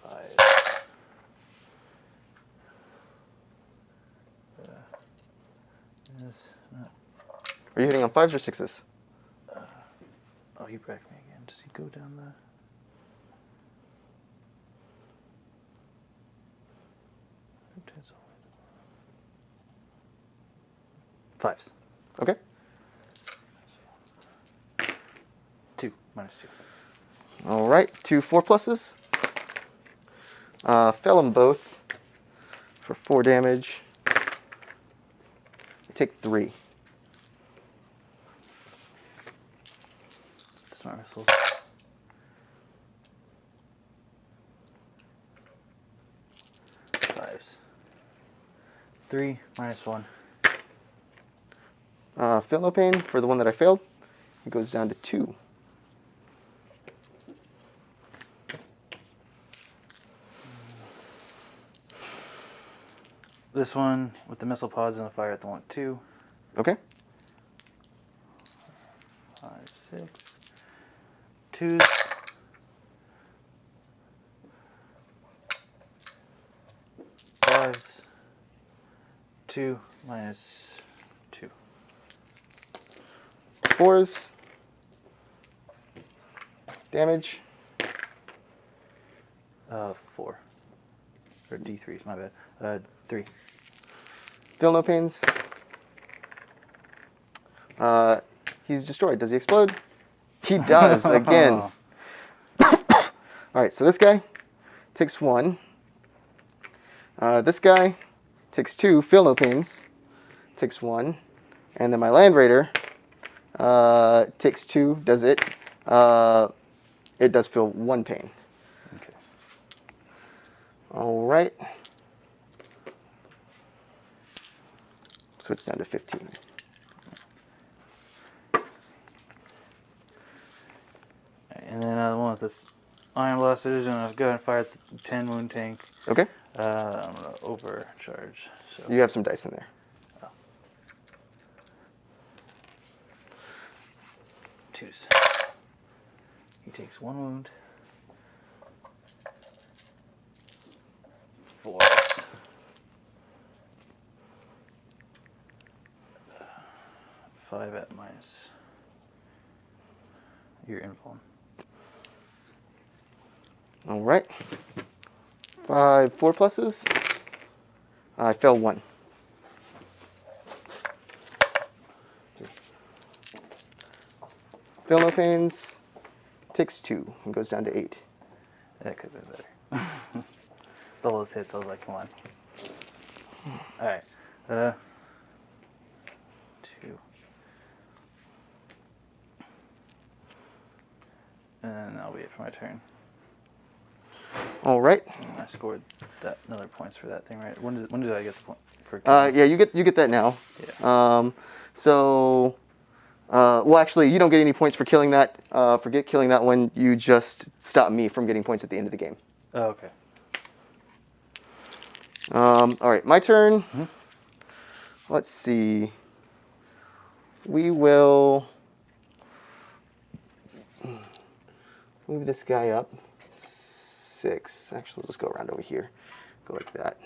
5. Is not... Are you hitting on 5s or 6s? Oh, you bracked me again. Does he go down the... 5s. Okay. 2 minus 2. All right. 2 4+. Fail them both for 4 damage. Take 3. Smart missiles. 5s. 3 minus 1. Fail no pain for the one that I failed. It goes down to 2. This one with the missile pause and the fire at the 1, 2. Okay. 5, 6. 2s. 5s. 2 minus 2. 4s. Damage. 4. Or D3s, my bad. 3. Feel no pains. He's destroyed. Does he explode? He does, again. Alright, so this guy takes 1. This guy takes 2. Feel no pains. Takes 1. And then my Land Raider takes 2. Does it? It does feel 1 pain. Okay. All right. So it's down to 15. And then the one with this Iron Blaster is going to go ahead and fire at the 10 wound tank. Okay. I'm going to overcharge. So. You have some dice in there. Oh. 2s. He takes 1 wound. 4s. 5 at minus. Your invuln. All right. 5 4 pluses. I fail 1. 3. Fail no pains. Takes 2 and goes down to 8. That could have been better. All those hits, I was like, come on. Alright. 2. And then that'll be it for my turn. All right. And I scored that another points for that thing, right? When did I get the point for? Yeah, you get that now. Yeah. Well, actually, you don't get any points for killing that. Forget killing that one. You just stop me from getting points at the end of the game. Oh, okay. All right, my turn. Mm-hmm. Let's see. We will move this guy up 6. Actually, let's go around over here. Go like that.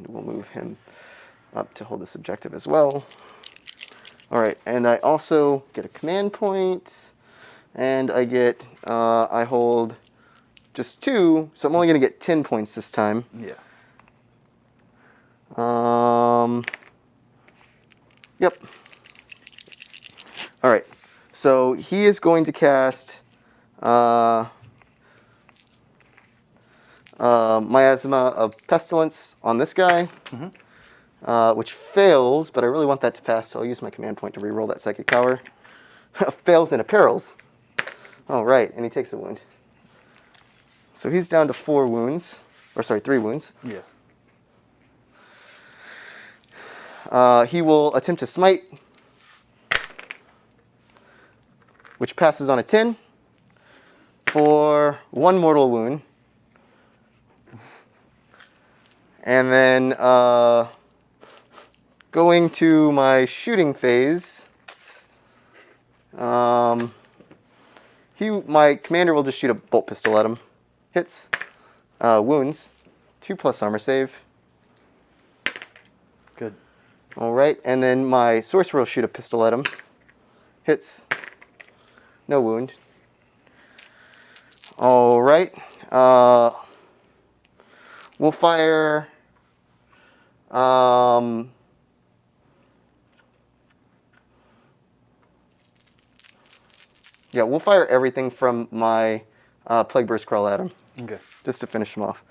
We'll move him up to hold this objective as well. All right, and I also get a command point, and I get, I hold just 2, so I'm only going to get 10 points this time. Yeah. Yep. All right, so he is going to cast Miasma of Pestilence on this guy, which fails, but I really want that to pass, so I'll use my command point to reroll that Psychic Power. Fails and apparels. All right, and he takes a wound. So he's down to 4 wounds, or sorry, 3 wounds. Yeah. He will attempt to smite, which passes on a 10 for 1 mortal wound. And then going to my shooting phase, my commander will just shoot a bolt pistol at him. Hits, wounds, 2+ armor save. Good. All right, and then my sorcerer will shoot a pistol at him. Hits, no wound. All right, we'll fire. Yeah, we'll fire everything from my Plague Burst Crawl at him. Okay. Just to finish him off.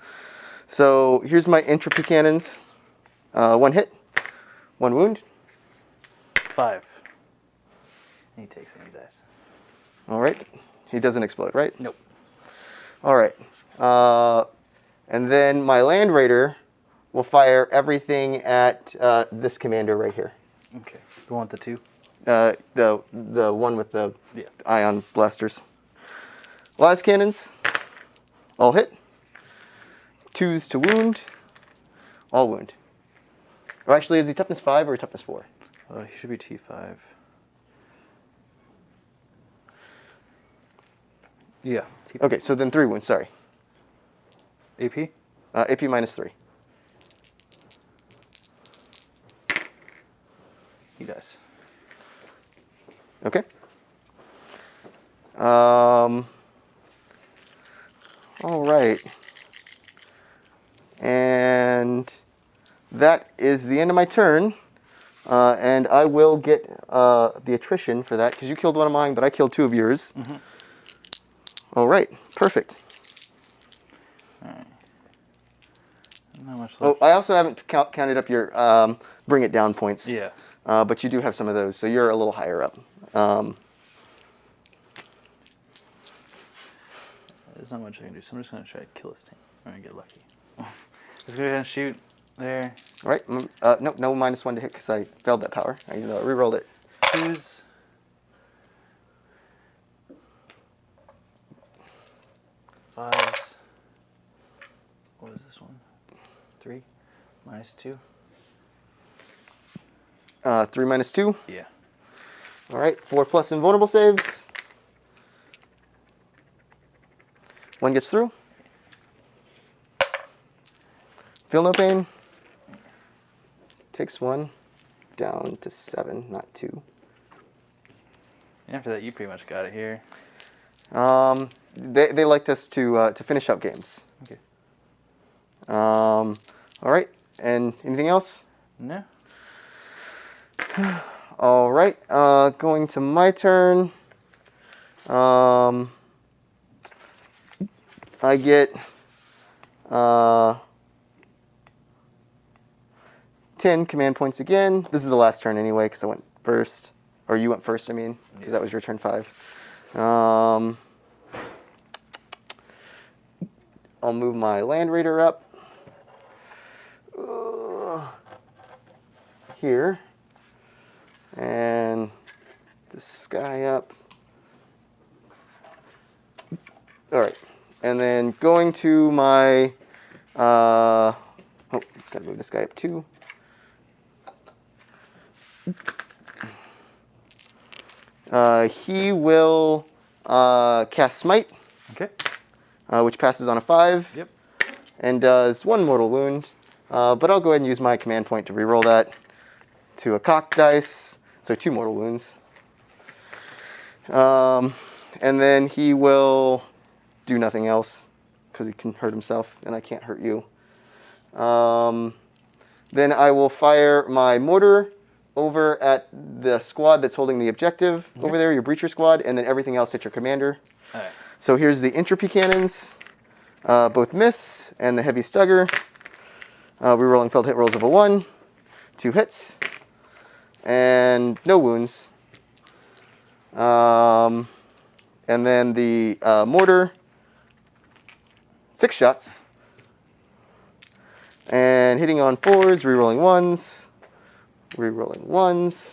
So here's my entropy cannons. 1 hit, 1 wound. 5. He takes any dice. All right. He doesn't explode, right? Nope. All right. And then my Land Raider will fire everything at this commander right here. Okay. You want the 2? The one with the Yeah. ion blasters. Las cannons, all hit. 2s to wound, all wound. Or actually, is he toughness 5 or toughness 4? He should be T5. Yeah. T5. Okay, so then 3 wounds, sorry. AP? AP minus 3. He dies. Okay. All right. And that is the end of my turn. And I will get the attrition for that, because you killed one of mine, but I killed 2 of yours. All right, perfect. Alright. Not much Oh, left. I also haven't counted up your bring it down points. Yeah. But you do have some of those, so you're a little higher up. There's not much I can do, so I'm just going to try to kill this thing. I'm going to get lucky. Let's go ahead and shoot there. All right. No, no -1 to hit because I failed that power. I re-rolled it. 2s. 5s. What was this one? 3. -2. 3 minus 2. Yeah. All right. 4+ invulnerable saves. 1 gets through. Feel no pain. Takes 1 down to 7, not 2. And after that, you pretty much got it here. They liked us to finish up games. Okay. All right. And anything else? No. All right. Going to my turn. I get 10 command points again. This is the last turn anyway because I went first. Or you went first, I mean, because that was your turn 5. I'll move my Land Raider up. Here. And this guy up. All right. And then going to my... oh, gotta move this guy up too. He will cast Smite, Okay. which passes on a 5. Yep. And does 1 mortal wound. But I'll go ahead and use my command point to reroll that to a cocked dice. So 2 mortal wounds. And then he will do nothing else because he can hurt himself and I can't hurt you. Then I will fire my mortar over at the squad that's holding the objective over there, your breacher squad, and then everything else hit your commander. All right. So here's the entropy cannons, both miss, and the heavy stugger. Rerolling failed hit rolls of a 1, 2 hits, and no wounds. And then the mortar, 6 shots, and hitting on 4s, rerolling 1s, rerolling 1s.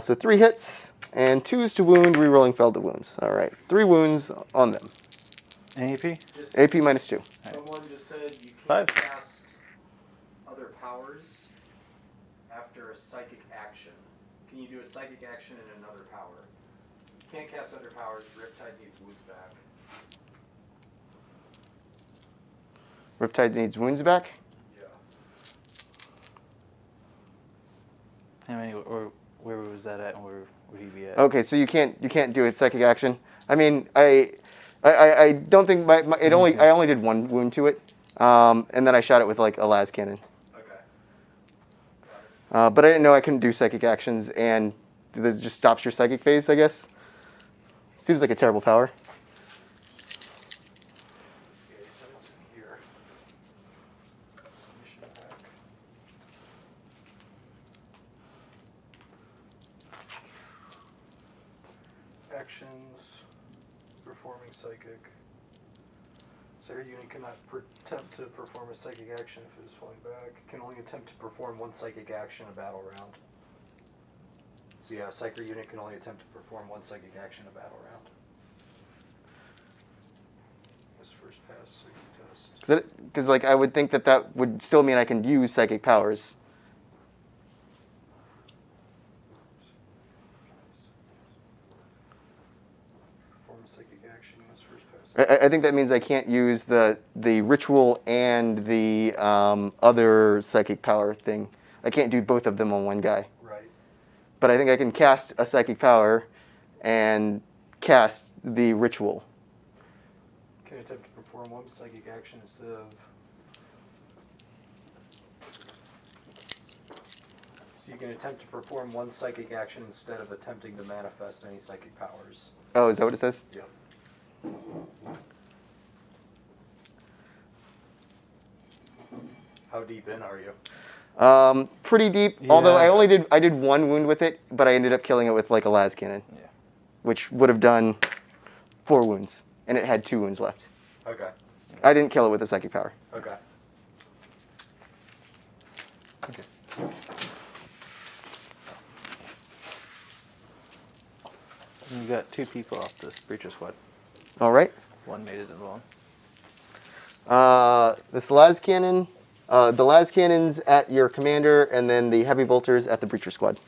So 3 hits and 2s to wound, rerolling failed to wounds. All right, 3 wounds on them. AP? Just AP minus 2. someone just said you can't 5. cast other powers after a psychic action. Can you do a psychic action in another power? Can't cast other powers. Riptide needs wounds back. Riptide needs wounds back. Yeah. How many, or where was that at, and where would he be at? Okay, so you can't do a psychic action. I mean, I don't think I only did 1 wound to it, and then I shot it with like a las cannon. Okay. But I didn't know I couldn't do psychic actions, and this just stops your psychic phase, I guess. Seems like a terrible power. Okay, so what's in here? Mission back. Actions. Performing psychic. So your unit cannot attempt to perform a psychic action if it is falling back. Can only attempt to perform 1 psychic action a battle round. So yeah, a psychic unit can only attempt to perform 1 psychic action a battle round. This first pass psychic test. Because like I would think that would still mean I can use psychic powers. Perform a psychic action in this first pass. I think that means I can't use the ritual and the other psychic power thing. I can't do both of them on one guy. Right. But I think I can cast a psychic power and cast the ritual. Can attempt to perform 1 psychic action instead of. So you can attempt to perform 1 psychic action instead of attempting to manifest any psychic powers. Oh, is that what it says? Yep. How deep in are you? Pretty deep. Yeah. Although I did one wound with it, but I ended up killing it with like a las cannon, Yeah. which would have done 4 wounds, and it had 2 wounds left. Okay. I didn't kill it with the psychic power. Okay. Okay. You got 2 people off this breacher squad. All right. 1 mate is involved. This las cannon, the las cannons at your commander, and then the heavy bolters at the breacher squad.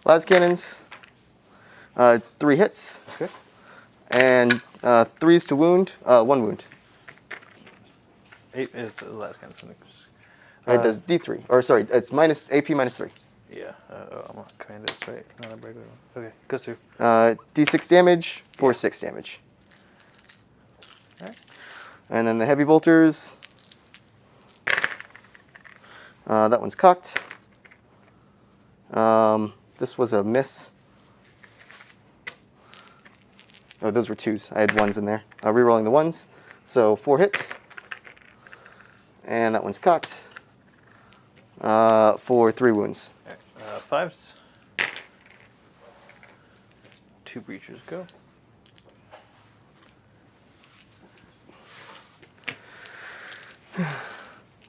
Las cannons, 3 hits, Okay. and 3s to wound, 1 wound. 8 is the last kind of It does D3, or sorry, it's minus AP minus 3. Yeah. I'm not commander. That's right. Not a regular one. Okay. Goes through. D6 damage for 6 damage. All right. And then the heavy bolters. That one's cocked. This was a miss. Oh, those were 2s. I had 1s in there. Rerolling the 1s. So 4 hits. And that one's cocked. For 3 wounds. All right. 5s. 2 breachers go.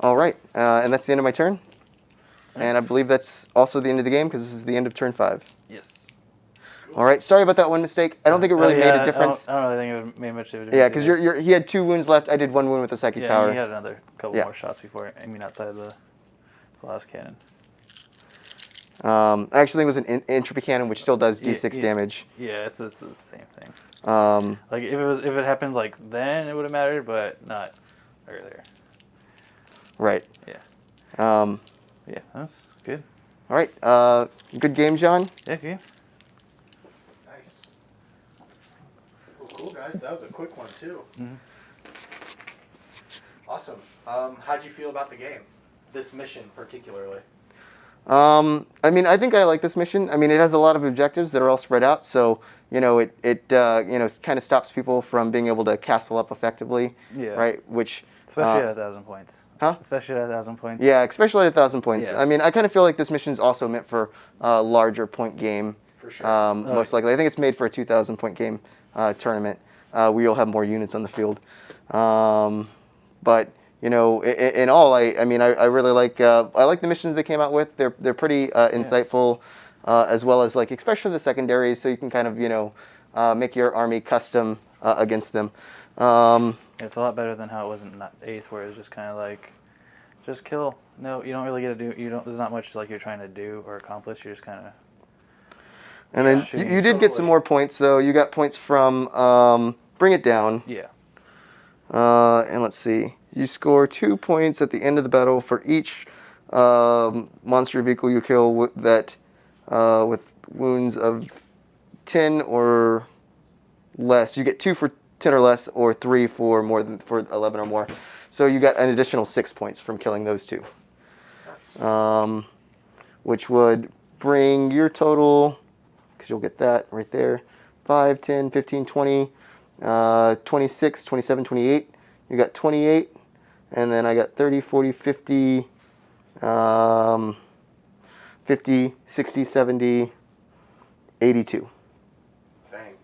All right. And that's the end of my turn. And I believe that's also the end of the game because this is the end of turn 5. Yes. All right. Sorry about that one mistake. I don't think it really made a difference. I don't really think it made much of a difference. Yeah, because he had 2 wounds left. I did 1 wound with the psychic yeah, power. he had another couple Yeah. more shots before aiming outside of the last cannon. I actually think it was an entropy cannon, which still does D6 Yeah, damage. Yeah, it's the same thing. All Like if it happened like then, it would have mattered, but not earlier. right. Yeah. Yeah, that's good. all right. Good game, John. Yeah, good. Nice. Well, cool, guys. That was a quick one, too. Mhm. Awesome. How'd you feel about the game? This mission, particularly. I mean, I think I like this mission. I mean, it has a lot of objectives that are all spread out, so you know, it kind of stops people from being able to castle up effectively. Yeah. Right. Which. Especially at 1,000 points. Huh? Especially at 1,000 points. Yeah, especially at 1,000 points. Yeah. I mean, I kind of feel like this mission is also meant for a larger point game. For sure. Most likely. I think it's made for a 2,000 point game tournament where you'll have more units on the field. But you know, in all, I really like I like the missions they came out with. They're pretty insightful, as well as like especially the secondaries, so you can kind of make your army custom against them. It's a lot better than how it was in 8th, where it was just kind of like, just kill. No, you don't really get to do. You don't. There's not much like you're trying to do or accomplish. You're just kind of. And then you did get some more points though. You got points from Bring It Down. Yeah. And let's see. You score 2 points at the end of the battle for each monster vehicle you kill with wounds of 10 or less. You get 2 for 10 or less, or 3 for 11 or more. So you got an additional 6 points from killing those 2, which would bring your total, because you'll get that right there, 5, 10, 15, 20, 26, 27, 28. You got 28, and then I got 30, 40, 50, 50, 60, 70, 82. Dang.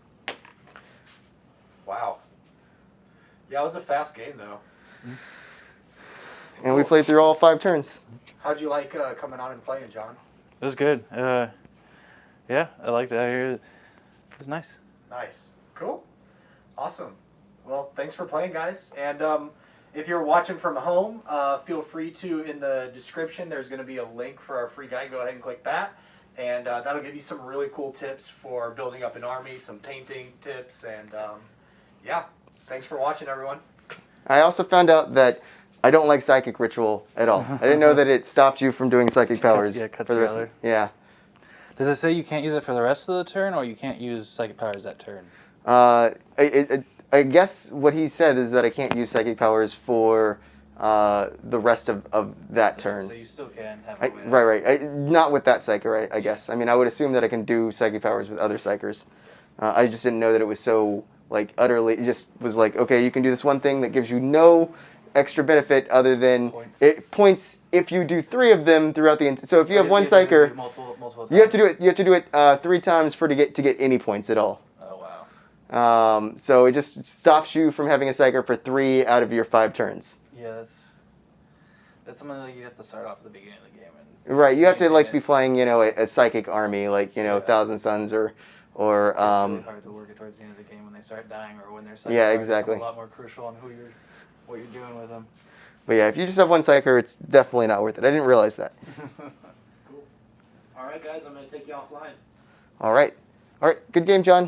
Wow. Yeah, it was a fast game, though. And we played through all 5 turns. How'd you like coming on and playing, John? It was good. Yeah, I liked it out here. It was nice. Nice. Cool. Awesome. Well, thanks for playing, guys. And if you're watching from home, feel free to, in the description, there's going to be a link for our free guide. Go ahead and click that. And that'll give you some really cool tips for building up an army, some painting tips, and yeah. Thanks for watching, everyone. I also found out that I don't like Psychic Ritual at all. I didn't know that it stopped you from doing Psychic powers. Cuts for the you rest out of, yeah. Does it say you can't use it for the rest of the turn, or you can't use psychic powers that turn? I guess what he said is that I can't use Psychic powers for the rest of that turn. So you still can have a way to... Right. Not with that Psyker, I guess. I mean, I would assume that I can do Psychic powers with other Psykers. I just didn't know that it was so, like, utterly... It just was like, okay, you can do this one thing that gives you no extra benefit other than Points. points if you do 3 of them throughout the. So if you have one do it psyker, multiple you have to times. do it. You have to do it 3 times to get any points at all. Oh wow. So it just stops you from having a psyker for 3 out of your 5 turns. Yeah, that's something that you have to start off at the beginning of the game. And Right, you have to maintain be it. flying, a psychic army, Yeah. Thousand Suns or It's really hard to work it towards the end of the game when they start dying or when they're Yeah, psychic. exactly. A lot more crucial on what you're doing with them. But yeah, if you just have one psyker, it's definitely not worth it. I didn't realize that. Cool. All right, guys, I'm going to take you offline. All right, good game, John.